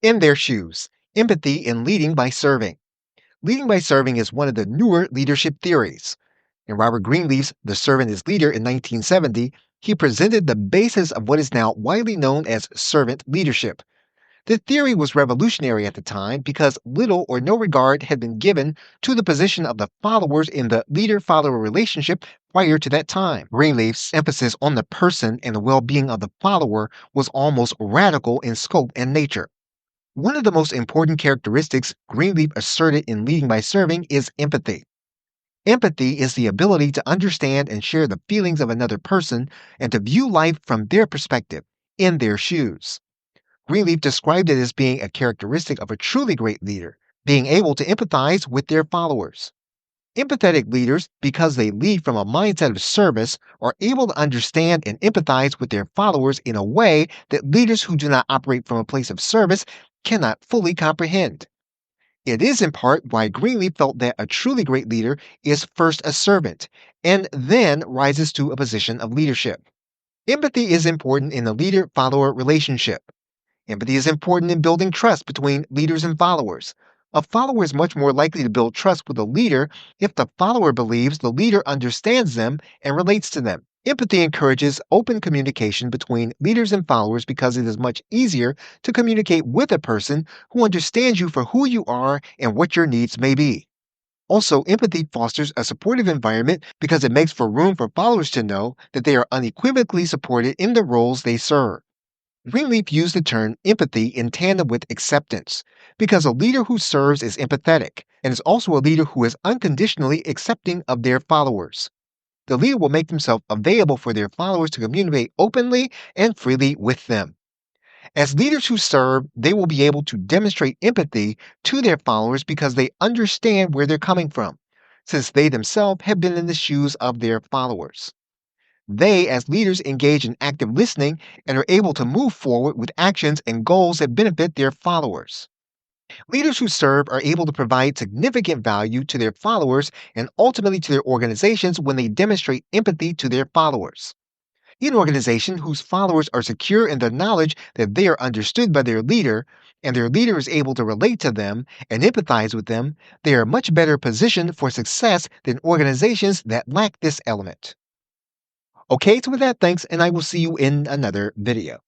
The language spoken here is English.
In their shoes, empathy in leading by serving. Leading by serving is one of the newer leadership theories. In Robert Greenleaf's The Servant is Leader in 1970, he presented the basis of what is now widely known as servant leadership. The theory was revolutionary at the time because little or no regard had been given to the position of the followers in the leader follower relationship prior to that time. Greenleaf's emphasis on the person and the well being of the follower was almost radical in scope and nature. One of the most important characteristics Greenleaf asserted in leading by serving is empathy. Empathy is the ability to understand and share the feelings of another person and to view life from their perspective, in their shoes. Greenleaf described it as being a characteristic of a truly great leader, being able to empathize with their followers. Empathetic leaders, because they lead from a mindset of service, are able to understand and empathize with their followers in a way that leaders who do not operate from a place of service cannot fully comprehend. It is in part why Greenleaf felt that a truly great leader is first a servant and then rises to a position of leadership. Empathy is important in the leader follower relationship. Empathy is important in building trust between leaders and followers. A follower is much more likely to build trust with a leader if the follower believes the leader understands them and relates to them. Empathy encourages open communication between leaders and followers because it is much easier to communicate with a person who understands you for who you are and what your needs may be. Also, empathy fosters a supportive environment because it makes for room for followers to know that they are unequivocally supported in the roles they serve. Greenleaf used the term empathy in tandem with acceptance, because a leader who serves is empathetic and is also a leader who is unconditionally accepting of their followers. The leader will make themselves available for their followers to communicate openly and freely with them. As leaders who serve, they will be able to demonstrate empathy to their followers because they understand where they're coming from, since they themselves have been in the shoes of their followers. They, as leaders, engage in active listening and are able to move forward with actions and goals that benefit their followers. Leaders who serve are able to provide significant value to their followers and ultimately to their organizations when they demonstrate empathy to their followers. In an organization whose followers are secure in the knowledge that they are understood by their leader, and their leader is able to relate to them and empathize with them, they are much better positioned for success than organizations that lack this element. Okay, so with that, thanks, and I will see you in another video.